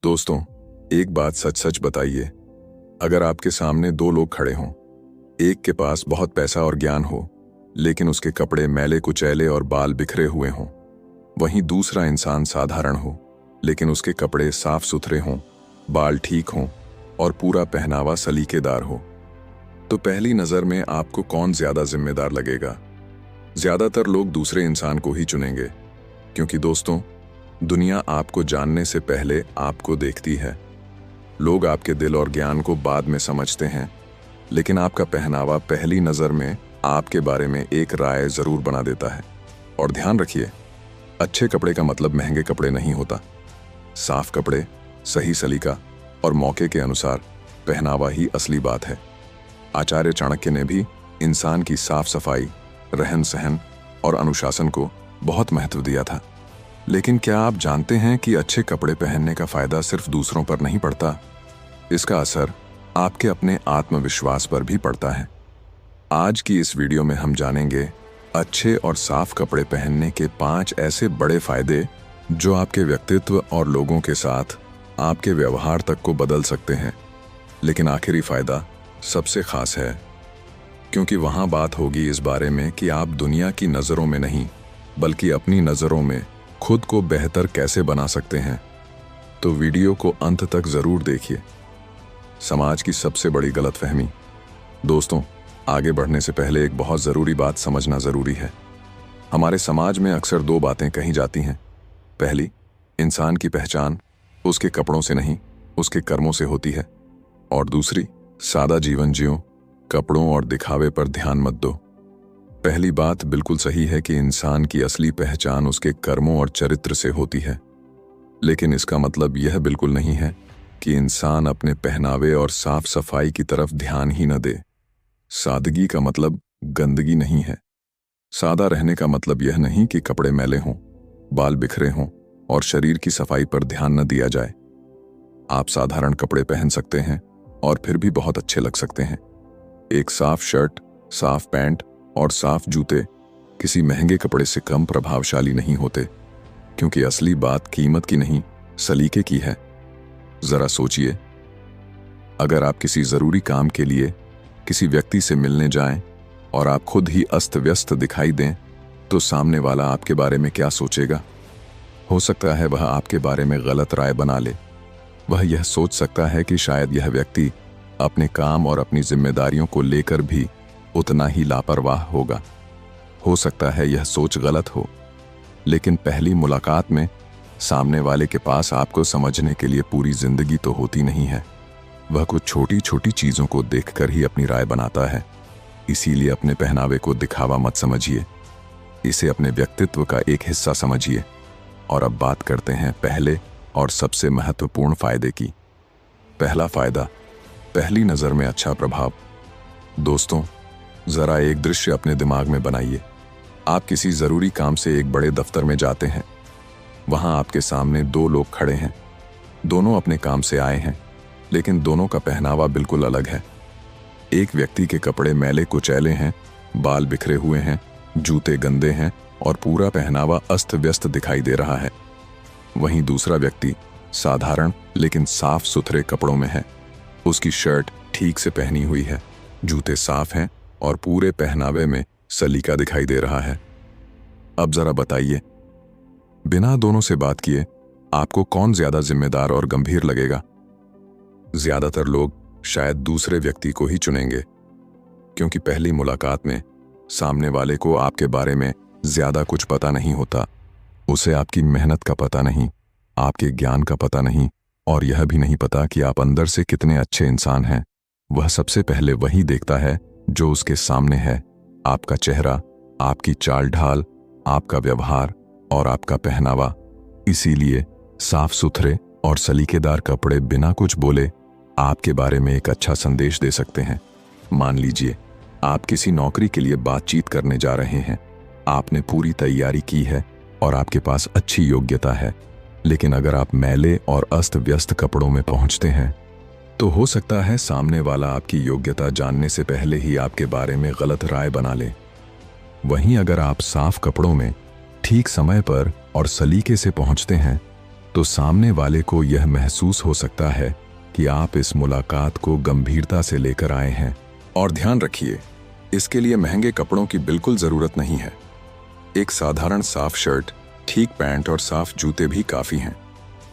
दोस्तों, एक बात सच सच बताइए। अगर आपके सामने दो लोग खड़े हों, एक के पास बहुत पैसा और ज्ञान हो, लेकिन उसके कपड़े मैले कुचैले और बाल बिखरे हुए हों, वहीं दूसरा इंसान साधारण हो, लेकिन उसके कपड़े साफ सुथरे हों, बाल ठीक हों और पूरा पहनावा सलीकेदार हो, तो पहली नज़र में आपको कौन ज़्यादा जिम्मेदार लगेगा? ज़्यादातर लोग दूसरे इंसान को ही चुनेंगे, क्योंकि दोस्तों, दुनिया आपको जानने से पहले आपको देखती है। लोग आपके दिल और ज्ञान को बाद में समझते हैं, लेकिन आपका पहनावा पहली नज़र में आपके बारे में एक राय ज़रूर बना देता है। और ध्यान रखिए, अच्छे कपड़े का मतलब महंगे कपड़े नहीं होता। साफ कपड़े, सही सलीका और मौके के अनुसार पहनावा ही असली बात है। आचार्य चाणक्य ने भी इंसान की साफ सफाई, रहन सहन और अनुशासन को बहुत महत्व दिया था। लेकिन क्या आप जानते हैं कि अच्छे कपड़े पहनने का फायदा सिर्फ दूसरों पर नहीं पड़ता, इसका असर आपके अपने आत्मविश्वास पर भी पड़ता है। आज की इस वीडियो में हम जानेंगे अच्छे और साफ कपड़े पहनने के 5 ऐसे बड़े फायदे जो आपके व्यक्तित्व और लोगों के साथ आपके व्यवहार तक को बदल सकते हैं। लेकिन आखिरी फायदा सबसे खास है, क्योंकि वहां बात होगी इस बारे में कि आप दुनिया की नज़रों में नहीं, बल्कि अपनी नज़रों में खुद को बेहतर कैसे बना सकते हैं। तो वीडियो को अंत तक ज़रूर देखिए। समाज की सबसे बड़ी गलतफहमी। दोस्तों, आगे बढ़ने से पहले एक बहुत ज़रूरी बात समझना ज़रूरी है। हमारे समाज में अक्सर 2 बातें कही जाती हैं। पहली, इंसान की पहचान उसके कपड़ों से नहीं, उसके कर्मों से होती है। और दूसरी, सादा जीवन जियो, कपड़ों और दिखावे पर ध्यान मत दो। पहली बात बिल्कुल सही है कि इंसान की असली पहचान उसके कर्मों और चरित्र से होती है, लेकिन इसका मतलब यह बिल्कुल नहीं है कि इंसान अपने पहनावे और साफ सफाई की तरफ ध्यान ही न दे। सादगी का मतलब गंदगी नहीं है। सादा रहने का मतलब यह नहीं कि कपड़े मैले हों, बाल बिखरे हों और शरीर की सफाई पर ध्यान न दिया जाए। आप साधारण कपड़े पहन सकते हैं और फिर भी बहुत अच्छे लग सकते हैं। एक साफ शर्ट, साफ पैंट और साफ जूते किसी महंगे कपड़े से कम प्रभावशाली नहीं होते, क्योंकि असली बात कीमत की नहीं, सलीके की है। जरा सोचिए, अगर आप किसी जरूरी काम के लिए किसी व्यक्ति से मिलने जाएं और आप खुद ही अस्त व्यस्त दिखाई दें, तो सामने वाला आपके बारे में क्या सोचेगा? हो सकता है वह आपके बारे में गलत राय बना ले। वह यह सोच सकता है कि शायद यह व्यक्ति अपने काम और अपनी जिम्मेदारियों को लेकर भी उतना ही लापरवाह होगा। हो सकता है यह सोच गलत हो, लेकिन पहली मुलाकात में सामने वाले के पास आपको समझने के लिए पूरी जिंदगी तो होती नहीं है। वह कुछ छोटी छोटी चीजों को देखकर ही अपनी राय बनाता है। इसीलिए अपने पहनावे को दिखावा मत समझिए, इसे अपने व्यक्तित्व का एक हिस्सा समझिए। और अब बात करते हैं पहले और सबसे महत्वपूर्ण फायदे की। पहला फायदा, पहली नजर में अच्छा प्रभाव। दोस्तों, जरा एक दृश्य अपने दिमाग में बनाइए। आप किसी जरूरी काम से एक बड़े दफ्तर में जाते हैं। वहां आपके सामने 2 लोग खड़े हैं। दोनों अपने काम से आए हैं, लेकिन दोनों का पहनावा बिल्कुल अलग है। एक व्यक्ति के कपड़े मैले कुचैले हैं, बाल बिखरे हुए हैं, जूते गंदे हैं और पूरा पहनावा अस्त व्यस्त दिखाई दे रहा है। वहीं दूसरा व्यक्ति साधारण लेकिन साफ सुथरे कपड़ों में है। उसकी शर्ट ठीक से पहनी हुई है, जूते साफ हैं और पूरे पहनावे में सलीका दिखाई दे रहा है। अब जरा बताइए, बिना दोनों से बात किए आपको कौन ज्यादा जिम्मेदार और गंभीर लगेगा? ज्यादातर लोग शायद दूसरे व्यक्ति को ही चुनेंगे, क्योंकि पहली मुलाकात में सामने वाले को आपके बारे में ज्यादा कुछ पता नहीं होता। उसे आपकी मेहनत का पता नहीं, आपके ज्ञान का पता नहीं और यह भी नहीं पता कि आप अंदर से कितने अच्छे इंसान हैं। वह सबसे पहले वही देखता है जो उसके सामने है। आपका चेहरा, आपकी चाल ढाल, आपका व्यवहार और आपका पहनावा। इसीलिए साफ सुथरे और सलीकेदार कपड़े बिना कुछ बोले आपके बारे में एक अच्छा संदेश दे सकते हैं। मान लीजिए आप किसी नौकरी के लिए बातचीत करने जा रहे हैं। आपने पूरी तैयारी की है और आपके पास अच्छी योग्यता है, लेकिन अगर आप मैले और अस्त व्यस्त कपड़ों में पहुंचते हैं, तो हो सकता है सामने वाला आपकी योग्यता जानने से पहले ही आपके बारे में गलत राय बना ले। वहीं अगर आप साफ कपड़ों में ठीक समय पर और सलीके से पहुंचते हैं, तो सामने वाले को यह महसूस हो सकता है कि आप इस मुलाकात को गंभीरता से लेकर आए हैं। और ध्यान रखिए, इसके लिए महंगे कपड़ों की बिल्कुल जरूरत नहीं है। एक साधारण साफ शर्ट, ठीक पैंट और साफ जूते भी काफी हैं।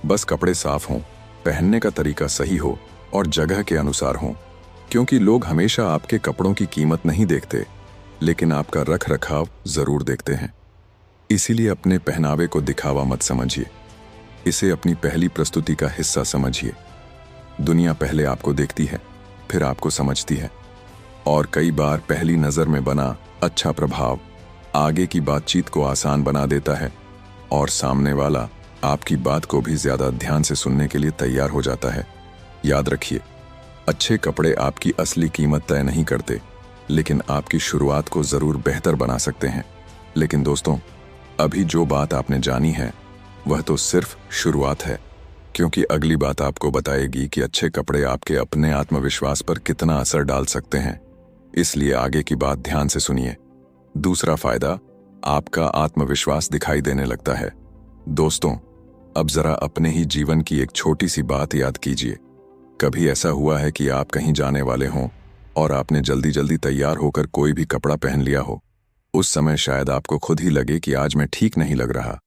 बस कपड़े साफ हों, पहनने का तरीका सही हो और जगह के अनुसार हों, क्योंकि लोग हमेशा आपके कपड़ों की कीमत नहीं देखते, लेकिन आपका रख रखाव जरूर देखते हैं। इसीलिए अपने पहनावे को दिखावा मत समझिए, इसे अपनी पहली प्रस्तुति का हिस्सा समझिए। दुनिया पहले आपको देखती है, फिर आपको समझती है, और कई बार पहली नज़र में बना अच्छा प्रभाव आगे की बातचीत को आसान बना देता है और सामने वाला आपकी बात को भी ज़्यादा ध्यान से सुनने के लिए तैयार हो जाता है। याद रखिए, अच्छे कपड़े आपकी असली कीमत तय नहीं करते, लेकिन आपकी शुरुआत को ज़रूर बेहतर बना सकते हैं। लेकिन दोस्तों, अभी जो बात आपने जानी है वह तो सिर्फ शुरुआत है, क्योंकि अगली बात आपको बताएगी कि अच्छे कपड़े आपके अपने आत्मविश्वास पर कितना असर डाल सकते हैं। इसलिए आगे की बात ध्यान से सुनिए। दूसरा फायदा, आपका आत्मविश्वास दिखाई देने लगता है। दोस्तों, अब जरा अपने ही जीवन की एक छोटी सी बात याद कीजिए। कभी ऐसा हुआ है कि आप कहीं जाने वाले हों और आपने जल्दी जल्दी तैयार होकर कोई भी कपड़ा पहन लिया हो। उस समय शायद आपको खुद ही लगे कि आज मैं ठीक नहीं लग रहा,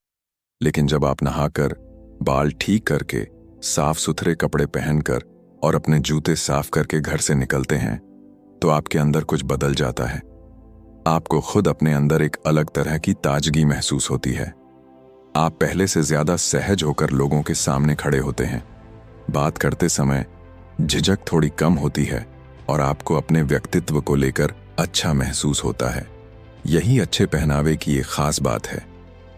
लेकिन जब आप नहाकर, बाल ठीक करके, साफ सुथरे कपड़े पहनकर और अपने जूते साफ करके घर से निकलते हैं, तो आपके अंदर कुछ बदल जाता है। आपको खुद अपने अंदर एक अलग तरह की ताजगी महसूस होती है। आप पहले से ज्यादा सहज होकर लोगों के सामने खड़े होते हैं। बात करते समय झिझक थोड़ी कम होती है और आपको अपने व्यक्तित्व को लेकर अच्छा महसूस होता है। यही अच्छे पहनावे की एक खास बात है।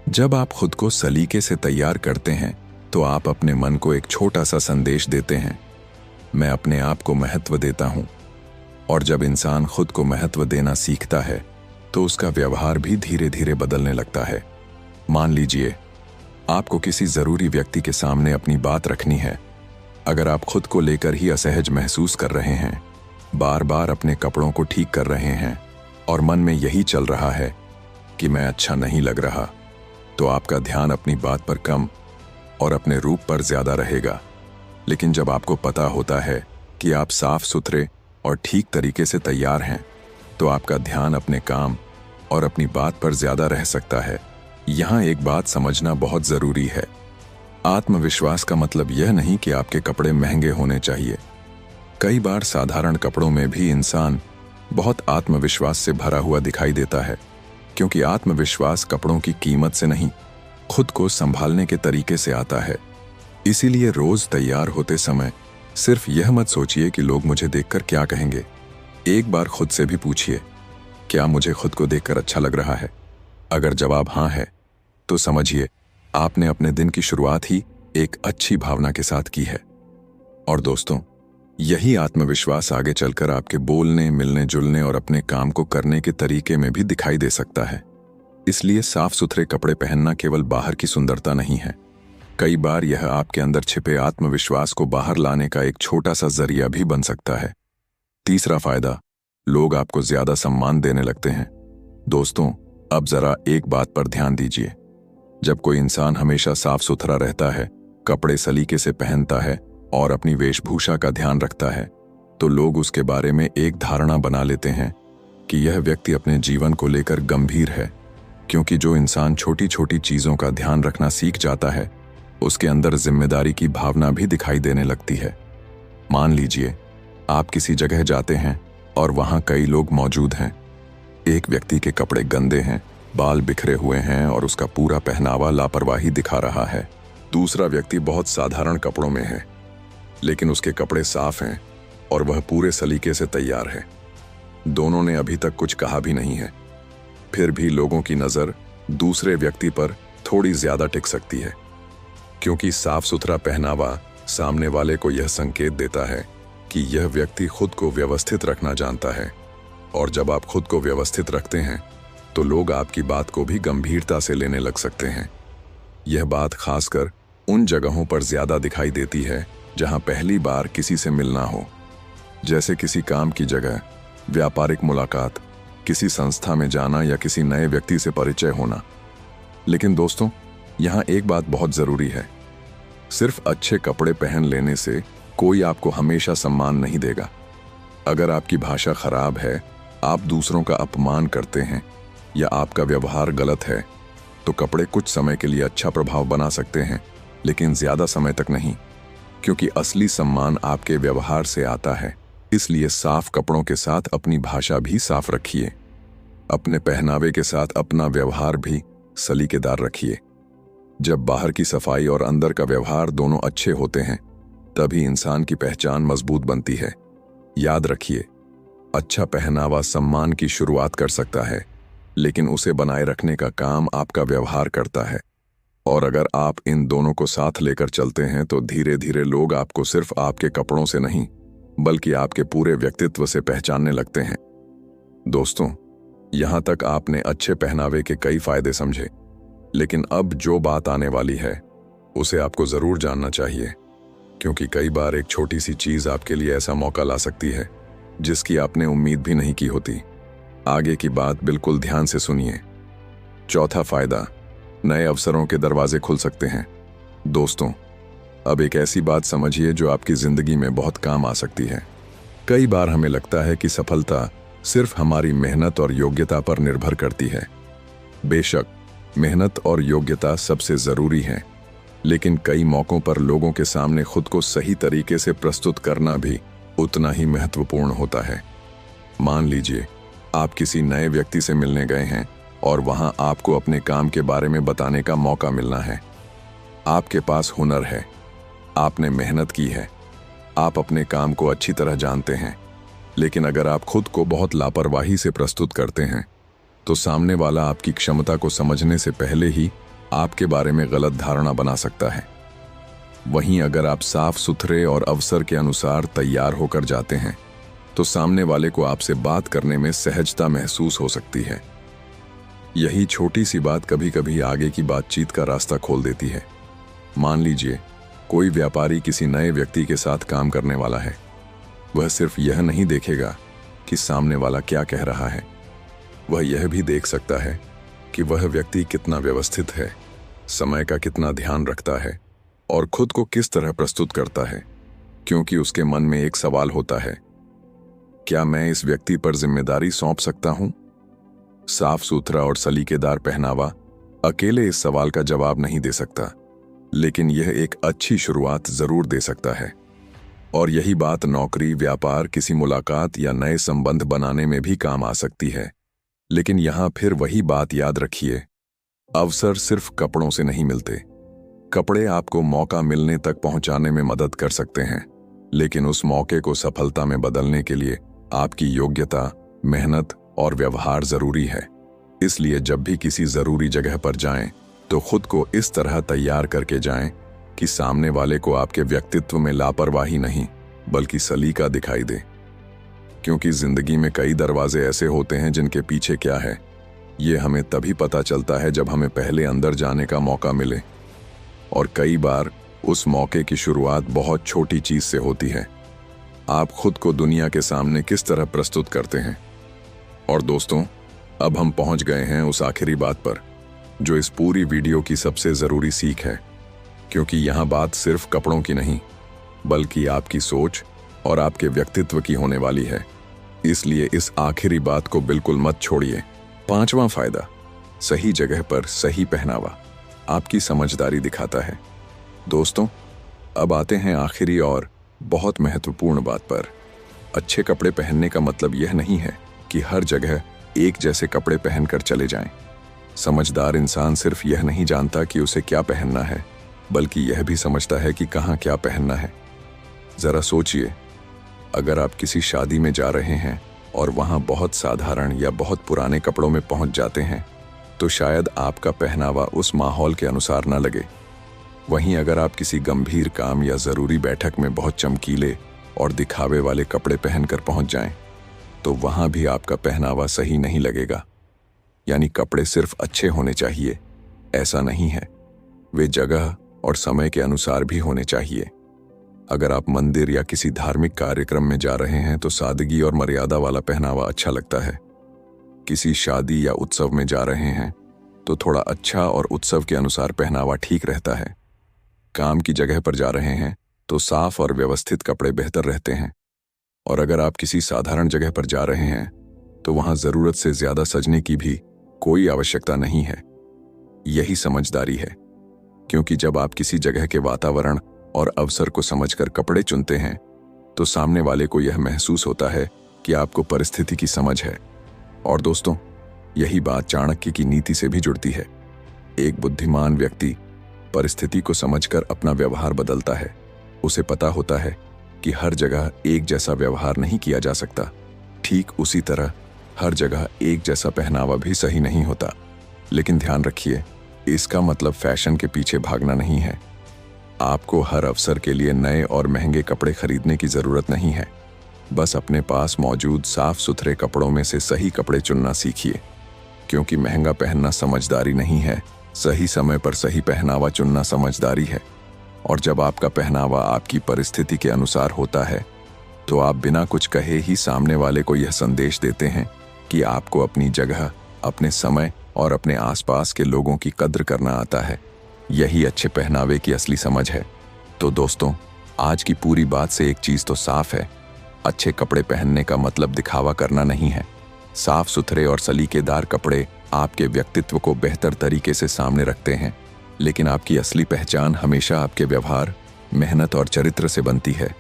जब आप खुद को सलीके से तैयार करते हैं तो आप अपने मन को एक छोटा सा संदेश देते हैं, मैं अपने आप को महत्व देता हूं। और जब इंसान खुद को महत्व देना सीखता है तो उसका व्यवहार भी धीरे धीरे बदलने लगता है। मान लीजिए, आपको किसी जरूरी व्यक्ति के सामने अपनी बात रखनी है। अगर आप खुद को लेकर ही असहज महसूस कर रहे हैं, बार बार अपने कपड़ों को ठीक कर रहे हैं और मन में यही चल रहा है कि मैं अच्छा नहीं लग रहा, तो आपका ध्यान अपनी बात पर कम और अपने रूप पर ज्यादा रहेगा। लेकिन जब आपको पता होता है कि आप साफ सुथरे और ठीक तरीके से तैयार हैं, तो आपका ध्यान अपने काम और अपनी बात पर ज्यादा रह सकता है। यहाँ एक बात समझना बहुत जरूरी है। आत्मविश्वास का मतलब यह नहीं कि आपके कपड़े महंगे होने चाहिए। कई बार साधारण कपड़ों में भी इंसान बहुत आत्मविश्वास से भरा हुआ दिखाई देता है, क्योंकि आत्मविश्वास कपड़ों की कीमत से नहीं, खुद को संभालने के तरीके से आता है। इसीलिए रोज तैयार होते समय सिर्फ यह मत सोचिए कि लोग मुझे देखकर क्या कहेंगे। एक बार खुद से भी पूछिए, क्या मुझे खुद को देखकर अच्छा लग रहा है? अगर जवाब हाँ है, तो समझिए आपने अपने दिन की शुरुआत ही एक अच्छी भावना के साथ की है। और दोस्तों, यही आत्मविश्वास आगे चलकर आपके बोलने, मिलने जुलने और अपने काम को करने के तरीके में भी दिखाई दे सकता है। इसलिए साफ सुथरे कपड़े पहनना केवल बाहर की सुंदरता नहीं है, कई बार यह आपके अंदर छिपे आत्मविश्वास को बाहर लाने का एक छोटा सा जरिया भी बन सकता है। तीसरा फायदा, लोग आपको ज्यादा सम्मान देने लगते हैं। दोस्तों, अब जरा एक बात पर ध्यान दीजिए। जब कोई इंसान हमेशा साफ सुथरा रहता है, कपड़े सलीके से पहनता है और अपनी वेशभूषा का ध्यान रखता है, तो लोग उसके बारे में एक धारणा बना लेते हैं कि यह व्यक्ति अपने जीवन को लेकर गंभीर है। क्योंकि जो इंसान छोटी छोटी चीजों का ध्यान रखना सीख जाता है, उसके अंदर जिम्मेदारी की भावना भी दिखाई देने लगती है। मान लीजिए, आप किसी जगह जाते हैं और वहां कई लोग मौजूद हैं। एक व्यक्ति के कपड़े गंदे हैं, बाल बिखरे हुए हैं और उसका पूरा पहनावा लापरवाही दिखा रहा है। दूसरा व्यक्ति बहुत साधारण कपड़ों में है, लेकिन उसके कपड़े साफ हैं और वह पूरे सलीके से तैयार है। दोनों ने अभी तक कुछ कहा भी नहीं है, फिर भी लोगों की नजर दूसरे व्यक्ति पर थोड़ी ज्यादा टिक सकती है, क्योंकि साफ सुथरा पहनावा सामने वाले को यह संकेत देता है कि यह व्यक्ति खुद को व्यवस्थित रखना जानता है। और जब आप खुद को व्यवस्थित रखते हैं, तो लोग आपकी बात को भी गंभीरता से लेने लग सकते हैं। यह बात खासकर उन जगहों पर ज्यादा दिखाई देती है जहां पहली बार किसी से मिलना हो, जैसे किसी काम की जगह, व्यापारिक मुलाकात, किसी संस्था में जाना या किसी नए व्यक्ति से परिचय होना। लेकिन दोस्तों, यहाँ एक बात बहुत जरूरी है। सिर्फ अच्छे कपड़े पहन लेने से कोई आपको हमेशा सम्मान नहीं देगा। अगर आपकी भाषा खराब है, आप दूसरों का अपमान करते हैं या आपका व्यवहार गलत है, तो कपड़े कुछ समय के लिए अच्छा प्रभाव बना सकते हैं, लेकिन ज्यादा समय तक नहीं, क्योंकि असली सम्मान आपके व्यवहार से आता है। इसलिए साफ कपड़ों के साथ अपनी भाषा भी साफ रखिए। अपने पहनावे के साथ अपना व्यवहार भी सलीकेदार रखिए। जब बाहर की सफाई और अंदर का व्यवहार दोनों अच्छे होते हैं, तभी इंसान की पहचान मजबूत बनती है। याद रखिए, अच्छा पहनावा सम्मान की शुरुआत कर सकता है, लेकिन उसे बनाए रखने का काम आपका व्यवहार करता है। और अगर आप इन दोनों को साथ लेकर चलते हैं तो धीरे धीरे लोग आपको सिर्फ आपके कपड़ों से नहीं, बल्कि आपके पूरे व्यक्तित्व से पहचानने लगते हैं। दोस्तों, यहां तक आपने अच्छे पहनावे के कई फायदे समझे, लेकिन अब जो बात आने वाली है उसे आपको जरूर जानना चाहिए, क्योंकि कई बार एक छोटी सी चीज आपके लिए ऐसा मौका ला सकती है जिसकी आपने उम्मीद भी नहीं की होती। आगे की बात बिल्कुल ध्यान से सुनिए। चौथा फायदा, नए अवसरों के दरवाजे खुल सकते हैं। दोस्तों, अब एक ऐसी बात समझिए जो आपकी जिंदगी में बहुत काम आ सकती है। कई बार हमें लगता है कि सफलता सिर्फ हमारी मेहनत और योग्यता पर निर्भर करती है। बेशक मेहनत और योग्यता सबसे जरूरी है, लेकिन कई मौकों पर लोगों के सामने खुद को सही तरीके से प्रस्तुत करना भी उतना ही महत्वपूर्ण होता है। मान लीजिए आप किसी नए व्यक्ति से मिलने गए हैं और वहां आपको अपने काम के बारे में बताने का मौका मिलना है। आपके पास हुनर है, आपने मेहनत की है, आप अपने काम को अच्छी तरह जानते हैं, लेकिन अगर आप खुद को बहुत लापरवाही से प्रस्तुत करते हैं तो सामने वाला आपकी क्षमता को समझने से पहले ही आपके बारे में गलत धारणा बना सकता है। वहीं अगर आप साफ सुथरे और अवसर के अनुसार तैयार होकर जाते हैं तो सामने वाले को आपसे बात करने में सहजता महसूस हो सकती है। यही छोटी सी बात कभी कभी आगे की बातचीत का रास्ता खोल देती है। मान लीजिए कोई व्यापारी किसी नए व्यक्ति के साथ काम करने वाला है। वह सिर्फ यह नहीं देखेगा कि सामने वाला क्या कह रहा है, वह यह भी देख सकता है कि वह व्यक्ति कितना व्यवस्थित है, समय का कितना ध्यान रखता है और खुद को किस तरह प्रस्तुत करता है, क्योंकि उसके मन में एक सवाल होता है, क्या मैं इस व्यक्ति पर जिम्मेदारी सौंप सकता हूं? साफ सुथरा और सलीकेदार पहनावा अकेले इस सवाल का जवाब नहीं दे सकता, लेकिन यह एक अच्छी शुरुआत जरूर दे सकता है। और यही बात नौकरी, व्यापार, किसी मुलाकात या नए संबंध बनाने में भी काम आ सकती है। लेकिन यहां फिर वही बात याद रखिए, अवसर सिर्फ कपड़ों से नहीं मिलते। कपड़े आपको मौका मिलने तक पहुंचाने में मदद कर सकते हैं, लेकिन उस मौके को सफलता में बदलने के लिए आपकी योग्यता, मेहनत और व्यवहार जरूरी है। इसलिए जब भी किसी जरूरी जगह पर जाएं, तो खुद को इस तरह तैयार करके जाएं कि सामने वाले को आपके व्यक्तित्व में लापरवाही नहीं, बल्कि सलीका दिखाई दे। क्योंकि जिंदगी में कई दरवाजे ऐसे होते हैं जिनके पीछे क्या है, ये हमें तभी पता चलता है जब हमें पहले अंदर जाने का मौका मिले। और कई बार उस मौके की शुरुआत बहुत छोटी चीज से होती है। आप खुद को दुनिया के सामने किस तरह प्रस्तुत करते हैं। और दोस्तों, अब हम पहुंच गए हैं उस आखिरी बात पर, जो इस पूरी वीडियो की सबसे जरूरी सीख है, क्योंकि यहां बात सिर्फ कपड़ों की नहीं, बल्कि आपकी सोच और आपके व्यक्तित्व की होने वाली है। इसलिए इस आखिरी बात को बिल्कुल मत छोड़िए। पांचवा फायदा, सही जगह पर सही पहनावा आपकी समझदारी दिखाता है। दोस्तों, अब आते हैं आखिरी और बहुत महत्वपूर्ण बात पर। अच्छे कपड़े पहनने का मतलब यह नहीं है कि हर जगह एक जैसे कपड़े पहनकर चले जाएं। समझदार इंसान सिर्फ यह नहीं जानता कि उसे क्या पहनना है, बल्कि यह भी समझता है कि कहाँ क्या पहनना है। जरा सोचिए, अगर आप किसी शादी में जा रहे हैं और वहाँ बहुत साधारण या बहुत पुराने कपड़ों में पहुँच जाते हैं, तो शायद आपका पहनावा उस माहौल के अनुसार न लगे। वहीं अगर आप किसी गंभीर काम या ज़रूरी बैठक में बहुत चमकीले और दिखावे वाले कपड़े पहनकर पहुँच जाएं, तो वहाँ भी आपका पहनावा सही नहीं लगेगा। यानी कपड़े सिर्फ अच्छे होने चाहिए, ऐसा नहीं है, वे जगह और समय के अनुसार भी होने चाहिए। अगर आप मंदिर या किसी धार्मिक कार्यक्रम में जा रहे हैं तो सादगी और मर्यादा वाला पहनावा अच्छा लगता है। किसी शादी या उत्सव में जा रहे हैं तो थोड़ा अच्छा और उत्सव के अनुसार पहनावा ठीक रहता है। काम की जगह पर जा रहे हैं तो साफ और व्यवस्थित कपड़े बेहतर रहते हैं, और अगर आप किसी साधारण जगह पर जा रहे हैं तो वहां जरूरत से ज्यादा सजने की भी कोई आवश्यकता नहीं है। यही समझदारी है, क्योंकि जब आप किसी जगह के वातावरण और अवसर को समझकर कपड़े चुनते हैं तो सामने वाले को यह महसूस होता है कि आपको परिस्थिति की समझ है। और दोस्तों, यही बात चाणक्य की नीति से भी जुड़ती है। एक बुद्धिमान व्यक्ति परिस्थिति को समझकर अपना व्यवहार बदलता है। उसे पता होता है कि हर जगह एक जैसा व्यवहार नहीं किया जा सकता। ठीक उसी तरह हर जगह एक जैसा पहनावा भी सही नहीं होता। लेकिन ध्यान रखिए, इसका मतलब फैशन के पीछे भागना नहीं है। आपको हर अवसर के लिए नए और महंगे कपड़े खरीदने की जरूरत नहीं है। बस अपने पास मौजूद साफ सुथरे कपड़ों में से सही कपड़े चुनना सीखिए, क्योंकि महंगा पहनना समझदारी नहीं है, सही समय पर सही पहनावा चुनना समझदारी है। और जब आपका पहनावा आपकी परिस्थिति के अनुसार होता है तो आप बिना कुछ कहे ही सामने वाले को यह संदेश देते हैं कि आपको अपनी जगह, अपने समय और अपने आसपास के लोगों की कद्र करना आता है। यही अच्छे पहनावे की असली समझ है। तो दोस्तों, आज की पूरी बात से एक चीज तो साफ है, अच्छे कपड़े पहनने का मतलब दिखावा करना नहीं है। साफ सुथरे और सलीकेदार कपड़े आपके व्यक्तित्व को बेहतर तरीके से सामने रखते हैं, लेकिन आपकी असली पहचान हमेशा आपके व्यवहार, मेहनत और चरित्र से बनती है।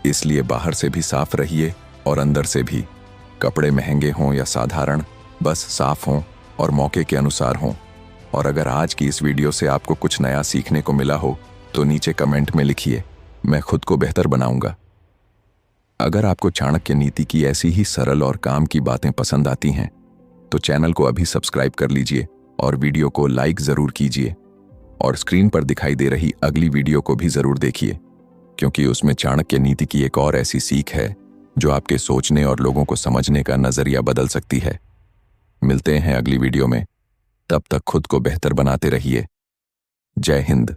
इसलिए बाहर से भी साफ रहिए और अंदर से भी। कपड़े महंगे हों या साधारण, बस साफ हों और मौके के अनुसार हों। और अगर आज की इस वीडियो से आपको कुछ नया सीखने को मिला हो तो नीचे कमेंट में लिखिए, मैं खुद को बेहतर बनाऊंगा। अगर आपको चाणक्य नीति की ऐसी ही सरल और काम की बातें पसंद आती हैं तो चैनल को अभी सब्सक्राइब कर लीजिए और वीडियो को लाइक जरूर कीजिए। और स्क्रीन पर दिखाई दे रही अगली वीडियो को भी जरूर देखिए, क्योंकि उसमें चाणक्य नीति की एक और ऐसी सीख है जो आपके सोचने और लोगों को समझने का नजरिया बदल सकती है। मिलते हैं अगली वीडियो में, तब तक खुद को बेहतर बनाते रहिए। जय हिंद।